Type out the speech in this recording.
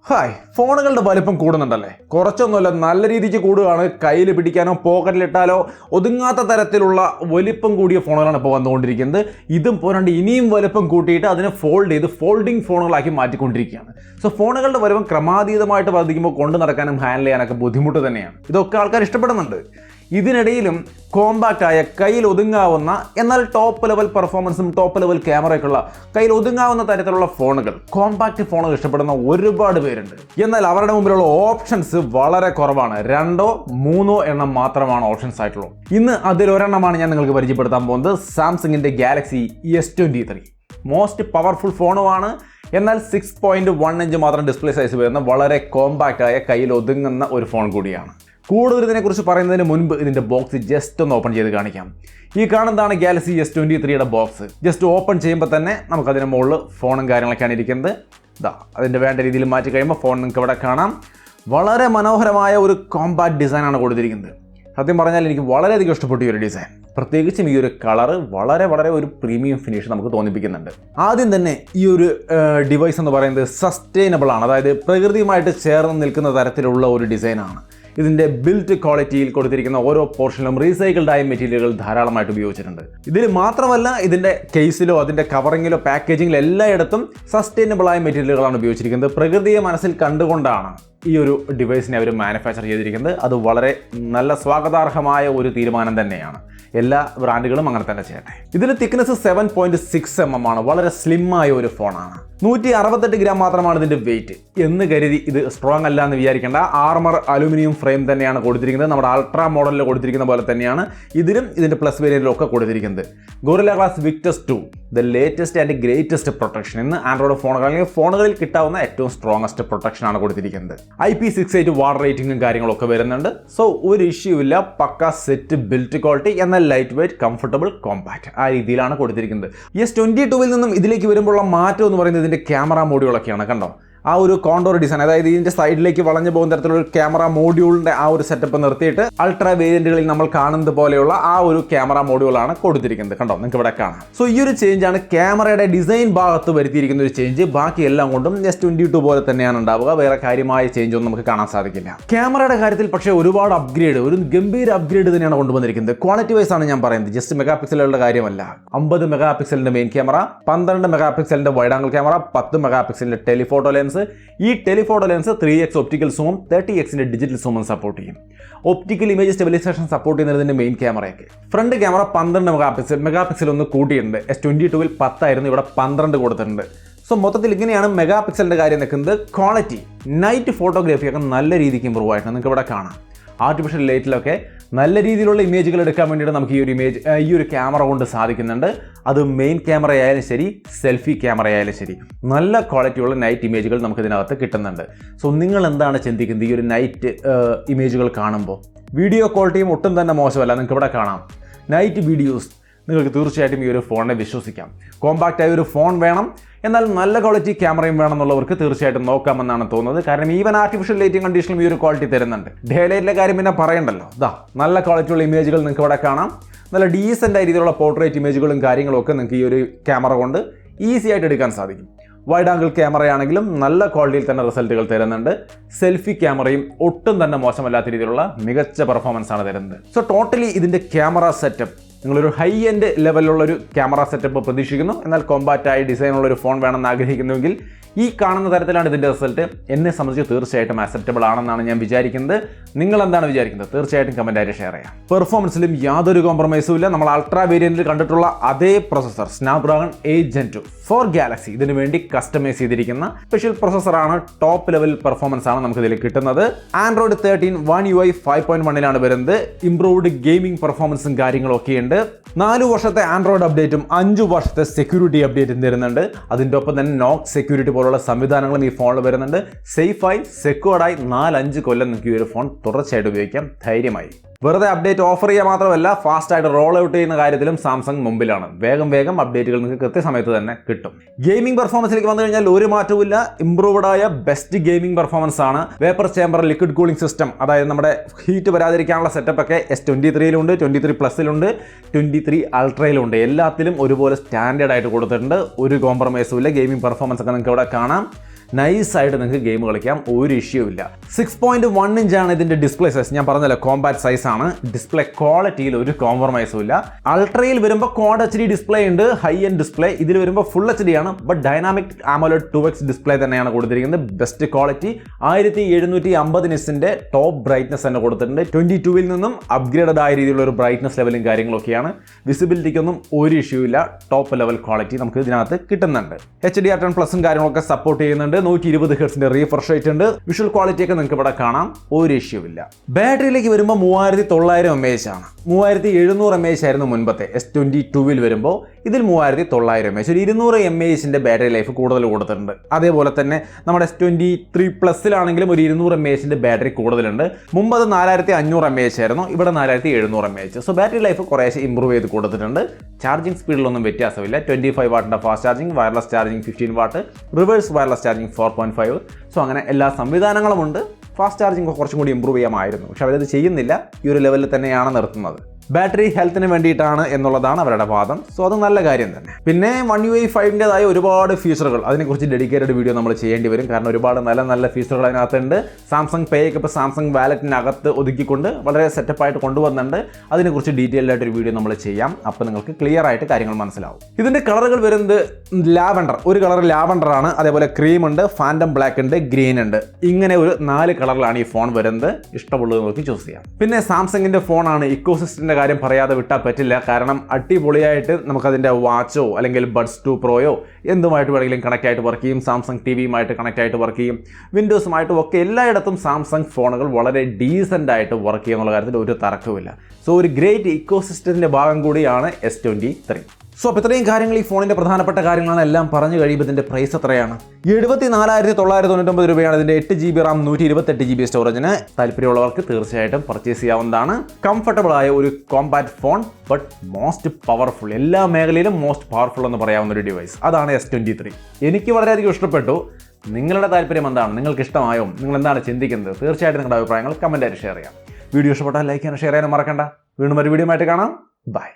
Hi, ഫോണുകളുടെ വലിപ്പം കൂടുന്നുണ്ടല്ലേ? കുറച്ചൊന്നുമല്ല, നല്ല രീതിക്ക് കൂടുകയാണ്. കയ്യിൽ പിടിക്കാനോ പോക്കറ്റിലിട്ടാലോ ഒതുങ്ങാത്ത തരത്തിലുള്ള വലിപ്പം കൂടിയ ഫോണുകളാണ് ഇപ്പോൾ വന്നുകൊണ്ടിരിക്കുന്നത്. ഇതും പോരാണ്ട് ഇനിയും വലിപ്പം കൂട്ടിയിട്ട് അതിനെ ഫോൾഡിംഗ് ഫോണുകളാക്കി മാറ്റിക്കൊണ്ടിരിക്കുകയാണ്. സോ ഫോണുകളുടെ വലിപ്പം ക്രമാതീതമായിട്ട് വർദ്ധിക്കുമ്പോൾ കൊണ്ടു നടക്കാനും ഹാൻഡിൽ ചെയ്യാനൊക്കെ ബുദ്ധിമുട്ട് തന്നെയാണ്. ഇതൊക്കെ ആൾക്കാർ ഇഷ്ടപ്പെടുന്നുണ്ട്. ഇതിനിടയിലും കോമ്പാക്റ്റ് ആയ കയ്യിൽ ഒതുങ്ങാവുന്ന എന്നാൽ ടോപ്പ് ലെവൽ പെർഫോമൻസും ടോപ്പ് ലെവൽ ക്യാമറയൊക്കെയുള്ള കയ്യിൽ ഒതുങ്ങാവുന്ന തരത്തിലുള്ള ഫോണുകൾ, കോമ്പാക്റ്റ് ഫോണുകൾ ഇഷ്ടപ്പെടുന്ന ഒരുപാട് പേരുണ്ട്. എന്നാൽ അവരുടെ മുമ്പിലുള്ള ഓപ്ഷൻസ് വളരെ കുറവാണ്. 2-3 എണ്ണം മാത്രമാണ് ഓപ്ഷൻസ് ആയിട്ടുള്ളൂ. ഇന്ന് അതിലൊരെണ്ണമാണ് ഞാൻ നിങ്ങൾക്ക് പരിചയപ്പെടുത്താൻ പോകുന്നത്. സാംസങ്ങിന്റെ Galaxy S23 മോസ്റ്റ് പവർഫുൾ ഫോണുമാണ്. എന്നാൽ 6.1 ഇഞ്ച് മാത്രം ഡിസ്പ്ലേ സൈസ് വരുന്ന വളരെ കോമ്പാക്റ്റ് ആയ കയ്യിൽ ഒതുങ്ങുന്ന ഒരു ഫോൺ കൂടിയാണ്. കൂടുതൽ ഇതിനെക്കുറിച്ച് പറയുന്നതിന് മുൻപ് ഇതിൻ്റെ ബോക്സ് ജസ്റ്റ് ഒന്ന് ഓപ്പൺ ചെയ്ത് കാണിക്കാം. ഈ കാണുന്നതാണ് Galaxy S23യുടെ ബോക്സ്. ജസ്റ്റ് ഓപ്പൺ ചെയ്യുമ്പോൾ തന്നെ നമുക്കതിന് മുകളിൽ ഫോണും കാര്യങ്ങളൊക്കെയാണ് ഇരിക്കുന്നത്. അതിൻ്റെ വേണ്ട രീതിയിൽ മാറ്റി കഴിയുമ്പോൾ ഫോൺ നിങ്ങൾക്ക് ഇവിടെ കാണാം. വളരെ മനോഹരമായ ഒരു കോമ്പാക്റ്റ് ഡിസൈനാണ് കൊടുത്തിരിക്കുന്നത്. സത്യം പറഞ്ഞാൽ എനിക്ക് വളരെയധികം ഇഷ്ടപ്പെട്ടു ഈ ഒരു ഡിസൈൻ. പ്രത്യേകിച്ചും ഈ ഒരു കളറ് വളരെ ഒരു പ്രീമിയം ഫിനിഷ് നമുക്ക് തോന്നിപ്പിക്കുന്നുണ്ട്. ആദ്യം തന്നെ ഈ ഒരു ഡിവൈസ് എന്ന് പറയുന്നത് സസ്റ്റൈനബിൾ ആണ്. അതായത് പ്രകൃതിയുമായിട്ട് ചേർന്ന് നിൽക്കുന്ന തരത്തിലുള്ള ഒരു ഡിസൈനാണ്. ഇതിൻ്റെ ബിൽറ്റ് ക്വാളിറ്റിയിൽ കൊടുത്തിരിക്കുന്ന ഓരോ പോർഷനിലും റീസൈക്കിൾഡ് ആയ മെറ്റീരിയലുകൾ ധാരാളമായിട്ട് ഉപയോഗിച്ചിട്ടുണ്ട്. ഇതിൽ മാത്രമല്ല, ഇതിൻ്റെ കേസിലോ അതിൻ്റെ കവറിങ്ങിലോ പാക്കേജിങ്ങിലോ എല്ലായിടത്തും സസ്റ്റൈനബിൾ ആയ മെറ്റീരിയലുകളാണ് ഉപയോഗിച്ചിരിക്കുന്നത്. പ്രകൃതിയെ മനസ്സിൽ കണ്ടുകൊണ്ടാണ് ഈ ഒരു ഡിവൈസിനെ അവർ മാനുഫാക്ചർ ചെയ്തിരിക്കുന്നത്. അത് വളരെ നല്ല സ്വാഗതാർഹമായ ഒരു തീരുമാനം തന്നെയാണ്. എല്ലാ ബ്രാൻഡുകളും അങ്ങനെ തന്നെ ചെയ്യട്ടെ. ഇതിന് തിക്നെസ് 7.6 mm ആണ്. വളരെ സ്ലിമ്മായ ഒരു ഫോണാണ്. 168 ഗ്രാം മാത്രമാണ് ഇതിൻ്റെ വെയിറ്റ് എന്ന് കരുതി ഇത് സ്ട്രോങ് അല്ല എന്ന് വിചാരിക്കേണ്ട. ആർമർ അലുമിനിയം ഫ്രെയിം തന്നെയാണ് കൊടുത്തിരിക്കുന്നത്. നമ്മുടെ അൾട്രാ മോഡലിൽ കൊടുത്തിരിക്കുന്ന പോലെ തന്നെയാണ് ഇതിലും ഇതിൻ്റെ പ്ലസ് വേരിയന്റിലും ഒക്കെ കൊടുത്തിരിക്കുന്നത്. Gorilla glass Victus 2 the latest and greatest protection എന്ന് ആൻഡ്രോയിഡ് ഫോണുകളിൽ കിട്ടാവുന്ന ഏറ്റവും സ്ട്രോങ്ങസ്റ്റ് പ്രൊട്ടക്ഷൻ ആണ് കൊടുത്തിരിക്കുന്നത്. IP68 വാട്ടർ റേറ്റിംഗും കാര്യങ്ങളൊക്കെ വരുന്നുണ്ട്. സോ ഒരു ഇഷ്യൂ ഇല്ല. പക്ക സെറ്റ് ബിൽറ്റ് ക്വാളിറ്റി, എന്നാൽ ലൈറ്റ് വെയിറ്റ്, കംഫർട്ടബിൾ, കോമ്പാക്റ്റ് ആ രീതിയിലാണ് കൊടുത്തിരിക്കുന്നത്. S22 നിന്നും ഇതിലേക്ക് വരുമ്പോഴുള്ള മാറ്റം എന്ന് പറയുന്നത് ഇതിൻ്റെ ക്യാമറ മോഡ്യൂളൊക്കെയാണ്. കണ്ടോ, ആ ഒരു കോണ്ടോർ ഡിസൈൻ, അതായത് ഇതിൻ്റെ സൈഡിലേക്ക് വളഞ്ഞു പോകുന്ന തരത്തിലുള്ള ഒരു ക്യാമറ മോഡ്യൂളിൻ്റെ ആ ഒരു സെറ്റപ്പ് നിർത്തിയിട്ട് അൾട്രാ വേരിയന്റുകളിൽ നമ്മൾ കാണുന്നത് പോലെയുള്ള ആ ഒരു ക്യാമറ മോഡ്യൂളാണ് കൊടുത്തിരിക്കുന്നത്. കണ്ടോ, നിങ്ങൾക്ക് ഇവിടെ കാണാം. സോ ഈ ഒരു ചേഞ്ചാണ് ക്യാമറയുടെ ഡിസൈൻ ഭാഗത്ത് വരുത്തിയിരിക്കുന്ന ഒരു ചേഞ്ച്. ബാക്കി എല്ലാം കൊണ്ടും S22 പോലെ തന്നെയാണ് ഉണ്ടാവുക. വേറെ കാര്യമായ ചേഞ്ച് ഒന്നും നമുക്ക് കാണാൻ സാധിക്കില്ല. ക്യാമറയുടെ കാര്യത്തിൽ പക്ഷേ ഒരുപാട് അപ്ഗ്രേഡ്, ഒരു ഗംഭീര അപ്ഗ്രേഡ് തന്നെയാണ് കൊണ്ടുവന്നിരിക്കുന്നത്. ക്വാളിറ്റി വൈസ് ആണ് ഞാൻ പറയുന്നത്, ജസ്റ്റ് മെഗാ പിക്സലുകളുടെ കാര്യമല്ല. 50 മെഗാ പിക്സലിന്റെ മെയിൻ ക്യാമറ, 12 മെഗാ പിക്സലിന്റെ വൈഡ് ആംഗിൾ ക്യാമറ, 10 മെഗാ പിക്സലിന്റെ ടെലിഫോട്ടോ ലെൻസ്. ഈ telephoto lens 3x optical zoom, 30xന്റെ ഡിജിറ്റൽ സൂമും സപ്പോർട്ട് ചെയ്യും. ഒപ്റ്റിക്കൽ ഇമേജ് സ്റ്റെബിലൈസേഷൻ സപ്പോർട്ട് ചെയ്യുന്നതിന്റെ മെയിൻ ക്യാമറയൊക്കെ. ഫ്രണ്ട് ക്യാമറ 12 മെഗാ പിക്സൽ ഒന്ന് കൂട്ടിയിട്ടുണ്ട്. S22 10 ആയിരുന്നു, ഇവിടെ 12 കൊടുത്തിട്ടുണ്ട്. സോ മൊത്തത്തിൽ ഇങ്ങനെയാണ് മെഗാ പിക്സലിന്റെ കാര്യം നിൽക്കുന്നത്. ക്വാളിറ്റി, നൈറ്റ് ഫോട്ടോഗ്രാഫിയൊക്കെ നല്ല രീതിക്ക് ഇമ്പ്രൂവ് ആയിട്ടുണ്ട്. നിങ്ങൾക്ക് ഇവിടെ കാണാം. ആർട്ടിഫിഷ്യൽ ലൈറ്റിലൊക്കെ നല്ല രീതിയിലുള്ള ഇമേജുകൾ എടുക്കാൻ വേണ്ടിയിട്ട് നമുക്ക് ഈ ഒരു ക്യാമറ കൊണ്ട് സാധിക്കുന്നുണ്ട്. അത് മെയിൻ ക്യാമറ ആയാലും ശരി, സെൽഫി ക്യാമറ ആയാലും ശരി, നല്ല ക്വാളിറ്റിയുള്ള നൈറ്റ് ഇമേജുകൾ നമുക്ക് ഇതിനകത്ത് കിട്ടുന്നുണ്ട്. സോ നിങ്ങൾ എന്താണ് ചിന്തിക്കുന്നത് ഈ ഒരു നൈറ്റ് ഇമേജുകൾ കാണുമ്പോൾ? വീഡിയോ ക്വാളിറ്റിയും ഒട്ടും തന്നെ മോശമല്ല. നിങ്ങൾക്ക് ഇവിടെ കാണാം. നൈറ്റ് വീഡിയോസ് നിങ്ങൾക്ക് തീർച്ചയായിട്ടും ഈ ഒരു ഫോണിനെ വിശ്വസിക്കാം. കോമ്പാക്റ്റ് ആയ ഒരു ഫോൺ വേണം, എന്നാൽ നല്ല ക്വാളിറ്റി ക്യാമറയും വേണമെന്നുള്ളവർക്ക് തീർച്ചയായിട്ടും നോക്കാമെന്നാണ് തോന്നുന്നത്. കാരണം ഈവൻ ആർട്ടിഫിഷ്യൽ ലൈറ്റിംഗ് കണ്ടീഷനിലും ഈ ഒരു ക്വാളിറ്റി തരുന്നുണ്ട്. ഡേ ലൈറ്റിലെ കാര്യം പിന്നെ പറയണ്ടല്ലോ. നല്ല ക്വാളിറ്റിയുള്ള ഇമേജുകൾ നിങ്ങൾക്ക് ഇവിടെ കാണാം. നല്ല ഡീസൻ്റ് ആയ രീതിയിലുള്ള പോർട്രേറ്റ് ഇമേജുകളും കാര്യങ്ങളും ഒക്കെ നിങ്ങൾക്ക് ഈ ഒരു ക്യാമറ കൊണ്ട് ഈസി ആയിട്ട് എടുക്കാൻ സാധിക്കും. വൈഡ് ആംഗിൾ ക്യാമറയാണെങ്കിലും നല്ല ക്വാളിറ്റിയിൽ തന്നെ റിസൾട്ടുകൾ തരുന്നുണ്ട്. സെൽഫി ക്യാമറയും ഒട്ടും തന്നെ മോശമല്ലാത്ത രീതിയിലുള്ള മികച്ച പെർഫോമൻസ് ആണ് തരുന്നത്. സോ ടോട്ടലി ഇതിൻ്റെ ക്യാമറ സെറ്റപ്പ്, നിങ്ങളൊരു ഹൈ എൻഡ് ലെവലിലുള്ളൊരു ക്യാമറ സെറ്റപ്പ് പ്രതീക്ഷിക്കുന്നു, എന്നാൽ കോമ്പാക്റ്റായി ഡിസൈനുള്ളൊരു ഫോൺ വേണമെന്ന് ആഗ്രഹിക്കുന്നുവെങ്കിൽ ഈ കാണുന്ന തരത്തിലാണ് ഇതിൻ്റെ റിസൾട്ട്. എന്നെ സംബന്ധിച്ച് തീർച്ചയായിട്ടും ആക്സെപ്റ്റബിൾ ആണെന്നാണ് ഞാൻ വിചാരിക്കുന്നത്. നിങ്ങൾ എന്താണ് വിചാരിക്കുന്നത്? തീർച്ചയായിട്ടും കമൻറ്റായിട്ട് ഷെയർ ചെയ്യാം. പെർഫോമൻസിലും യാതൊരു കോംപ്രമൈസും ഇല്ല. നമ്മൾ അൾട്രാ വേരിയന്റിൽ കണ്ടിട്ടുള്ള അതേ processor Snapdragon 8 Gen 2 for Galaxy ഇതിനു വേണ്ടി കസ്റ്റമൈസ് ചെയ്തിരിക്കുന്ന സ്പെഷ്യൽ പ്രൊസസ്സറാണ്. ടോപ്പ് ലെവൽ പെർഫോമൻസ് ആണ് നമുക്ക് ഇതിൽ കിട്ടുന്നത്. ആൻഡ്രോയിഡ് 13 One UI 5.1 വരുന്നത്. ഇംപ്രൂവ്ഡ് ഗെയിമിംഗ് പെർഫോമൻസും കാര്യങ്ങളൊക്കെ ഉണ്ട്. 4 വർഷത്തെ ആൻഡ്രോയിഡ് അപ്ഡേറ്റും 5 വർഷത്തെ സെക്യൂരിറ്റി അപ്ഡേറ്റും തരുന്നുണ്ട്. അതിൻ്റെ ഒപ്പം തന്നെ നോക്ക് സെക്യൂരിറ്റി പോലുള്ള സംവിധാനങ്ങളും ഈ ഫോണിൽ വരുന്നുണ്ട്. സേഫായി, സെക്യൂർഡായി 4-5 കൊല്ലം നിങ്ങൾക്ക് ഈ ഒരു ഫോൺ തുടർച്ചയായിട്ട് ഉപയോഗിക്കാം ധൈര്യമായി. വെറുതെ അപ്ഡേറ്റ് ഓഫർ ചെയ്യുക മാത്രമല്ല, ഫാസ്റ്റായിട്ട് റോൾ ഔട്ട് ചെയ്യുന്ന കാര്യത്തിലും സാംസങ് മുമ്പിലാണ്. വേഗം അപ്ഡേറ്റുകൾ നിങ്ങൾക്ക് കൃത്യസമയത്ത് തന്നെ കിട്ടും. ഗെയിമിംഗ് പെർഫോമൻസിലേക്ക് വന്നു കഴിഞ്ഞാൽ ഒരു മാറ്റവുമില്ല. ഇംപ്രൂവ്ഡ് ആയ ബെസ്റ്റ് ഗെയിമിംഗ് പെർഫോമൻസ് ആണ്. Vapour chamber liquid cooling system, അതായത് നമ്മുടെ ഹീറ്റ് വരാതിരിക്കാനുള്ള സെറ്റപ്പ് ഒക്കെ S23 23 പ്ലസിലുണ്ട്, 23 അൾട്രയിലുണ്ട്. എല്ലാത്തിലും ഒരുപോലെ സ്റ്റാൻഡേർഡ് ആയിട്ട് കൊടുത്തിട്ടുണ്ട്. ഒരു കോംപ്രമൈസും ഇല്ല. ഗെയിമിംഗ് പെർഫോമൻസ് ഒക്കെ നിങ്ങൾക്ക് ഇവിടെ കാണാം. നൈസായിട്ട് നിങ്ങൾക്ക് ഗെയിം കളിക്കാം, ഒരു ഇഷ്യൂ ഇല്ല. 6.1 ഇഞ്ചാണ് ഇതിന്റെ ഡിസ്പ്ലേ സൈസ്. ഞാൻ പറഞ്ഞല്ലോ കോമ്പാക്ട് സൈസ് ആണ്. ഡിസ്പ്ലേ ക്വാളിറ്റിയിൽ ഒരു കോംപ്രമൈസും ഇല്ല. അൾട്രയിൽ വരുമ്പോൾ ക്വാഡ് HD ഡിസ്പ്ലേ ഉണ്ട്, ഹൈ എൻഡ് ഡിസ്പ്ലേ. ഇതിൽ വരുമ്പോൾ ഫുൾ HD ആണ്, but dynamic AMOLED 2x display തന്നെയാണ് കൊടുത്തിരിക്കുന്നത്. ബെസ്റ്റ് ക്വാളിറ്റി 1750 നിറ്റ്സിന്റെ ടോപ്പ് ബ്രൈറ്റ്നസ് തന്നെ കൊടുത്തിട്ടുണ്ട്. 22-ൽ നിന്നും അപ്ഗ്രേഡഡ് ആയ രീതിയിലുള്ള ഒരു ബ്രൈറ്റ്നസ് ലെവലും കാര്യങ്ങളൊക്കെയാണ്. വിസിബിലിറ്റിക്കൊന്നും ഒരു ഇഷ്യൂ ഇല്ല. ടോപ്പ് ലെവൽ ക്വാളിറ്റി നമുക്ക് ഇതിനകത്ത് കിട്ടുന്നുണ്ട്. HDR10+ കാര്യങ്ങളൊക്കെ സപ്പോർട്ട് ചെയ്യുന്നുണ്ട്. 120 Hz റീഫ്രഷ് റേറ്റ് ഉണ്ട്. വിഷ്വൽ ക്വാളിറ്റി ഒക്കെ നിങ്ങൾക്ക് ഇവിടെ കാണാം, ഒരു ഇഷ്യൂ ഇല്ല. ബാറ്ററിയിലേക്ക് വരുമ്പോൾ 3900 mAh ആണ്. 3700 mAh ആയിരുന്നു മുൻപത്തെ S22-ൽ വരുമ്പോൾ. ഇതിൽ 3900 mAh, ഒരു 200 mAhന്റെ ബാറ്ററി ലൈഫ് കൂടുതൽ കൊടുത്തിട്ടുണ്ട്. അതേപോലെ തന്നെ നമ്മുടെ S23+ലാണെങ്കിലും ഒരു 200 mAhന്റെ ബാറ്ററി കൂടുതലുണ്ട്. മുമ്പ് അത് 4500 mAh ആയിരുന്നു, ഇവിടെ 4700 mAh. സോ ബാറ്ററി ലൈഫ് കുറേശ്ശെ ഇമ്പ്രൂവ് ചെയ്ത് കൊടുത്തിട്ടുണ്ട്. ചാർജിങ് സ്പീഡിലൊന്നും വ്യത്യാസമില്ല. 25 വാട്ടിന്റെ fast charging, wireless charging 15 watt, reverse wireless charging 4.5. So അങ്ങനെ എല്ലാ സംവിധാനങ്ങളുമുണ്ട്. ഫാസ്റ്റ് ചാർജിങ് കുറച്ചും കൂടി ഇമ്പ്രൂവ് ചെയ്യാമായിരുന്നു, പക്ഷെ അവരത് ചെയ്യുന്നില്ല. ഈ ഒരു ലെവലിൽ തന്നെയാണ് നിർത്തുന്നത്. ബാറ്ററി ഹെൽത്തിന് വേണ്ടിയിട്ടാണ് എന്നുള്ളതാണ് അവരുടെ വാദം. സോ അത് നല്ല കാര്യം തന്നെ. പിന്നെ One UI 5-ൻ്റെതായ ഒരുപാട് ഫീച്ചറുകൾ, അതിനെക്കുറിച്ച് ഡെഡിക്കേറ്റഡ് വീഡിയോ നമ്മൾ ചെയ്യേണ്ടി വരും. കാരണം ഒരുപാട് നല്ല ഫീച്ചറുകൾ അതിനകത്തുണ്ട്. സാംസങ് പേയൊക്കെ ഇപ്പോൾ സാംസങ് വാലറ്റിനകത്ത് ഒതുക്കിക്കൊണ്ട് വളരെ സെറ്റപ്പായിട്ട് കൊണ്ടുവന്നുണ്ട്. അതിനെക്കുറിച്ച് ഡീറ്റെയിൽഡ് ആയിട്ട് ഒരു വീഡിയോ നമ്മൾ ചെയ്യാം. അപ്പോൾ നിങ്ങൾക്ക് ക്ലിയർ ആയിട്ട് കാര്യങ്ങൾ മനസ്സിലാവും. ഇതിൻ്റെ കളറുകൾ വരുന്നത് ലാവൻഡർ, ഒരു കളർ ലാവൻഡർ ആണ്. അതേപോലെ ക്രീം ഉണ്ട്, ഫാൻറ്റം ബ്ലാക്ക് ഉണ്ട്, ഗ്രീൻ ഉണ്ട്. ഇങ്ങനെ ഒരു 4 കളറിലാണ് ഈ ഫോൺ വരുന്നത്. ഇഷ്ടമുള്ളത് നോക്കി ചൂസ് ചെയ്യാം. പിന്നെ സാംസങ്ങിൻ്റെ ഫോണാണ്, ഇക്കോസിസ്റ്റത്തിൻ്റെ കാര്യം പറയാതെ വിട്ടാൽ പറ്റില്ല. കാരണം അടിപൊളിയായിട്ട് നമുക്കതിൻ്റെ വാച്ചോ അല്ലെങ്കിൽ ബഡ്സ് 2 പ്രോയോ എന്തുമായിട്ട് വേണമെങ്കിലും കണക്റ്റ് ആയിട്ട് വർക്ക് ചെയ്യും. സാംസങ് ടിവിയുമായിട്ട് കണക്റ്റ് ആയിട്ട് വർക്ക് ചെയ്യും. വിൻഡോസുമായിട്ടും ഒക്കെ എല്ലായിടത്തും സാംസങ് ഫോണുകൾ വളരെ ഡീസൻ്റ് ആയിട്ട് വർക്ക് ചെയ്യുന്നുള്ള കാര്യത്തിൽ ഒരു തർക്കവുമില്ല. സോ ഒരു ഗ്രേറ്റ് ഇക്കോസിസ്റ്റത്തിൻ്റെ ഭാഗം കൂടിയാണ് S23. സോ അപ്പോൾ ഇത്രയും കാര്യങ്ങൾ ഈ ഫോണിൻ്റെ പ്രധാനപ്പെട്ട കാര്യങ്ങളാണ്. എല്ലാം പറഞ്ഞു കഴിയുമ്പോൾ ഇതിൻ്റെ പ്രൈസ് എത്രയാണ്? 74,999 രൂപയാണ് ഇതിൻ്റെ 8GB RAM 128GB സ്റ്റോറേജിന്. താല്പര്യമുള്ളവർക്ക് തീർച്ചയായിട്ടും പർച്ചേസ് ചെയ്യാവുന്നതാണ്. കംഫർട്ടബിൾ ആയ ഒരു compact phone, but most powerful, എല്ലാ മേഖലയിലും മോസ്റ്റ് പവർഫുൾ എന്ന് പറയാവുന്ന ഒരു ഡിവൈസ്. അതാണ് S23. എനിക്ക് വളരെയധികം ഇഷ്ടപ്പെട്ടു. നിങ്ങളുടെ താല്പര്യം എന്താണ്? നിങ്ങൾക്ക് ഇഷ്ടമായോ? നിങ്ങൾ എന്താണ് ചിന്തിക്കുന്നത്? തീർച്ചയായിട്ടും നിങ്ങളുടെ അഭിപ്രായങ്ങൾ കമൻറ്റായിട്ട് ഷെയർ ചെയ്യാം. വീഡിയോ ഇഷ്ടപ്പെട്ടാൽ ലൈക്ക് ചെയ്യാനും ഷെയർ ചെയ്യാനും മറക്കണ്ട. വീണ്ടും ഒരു വീഡിയോ ആയിട്ട് കാണാം. ബൈ.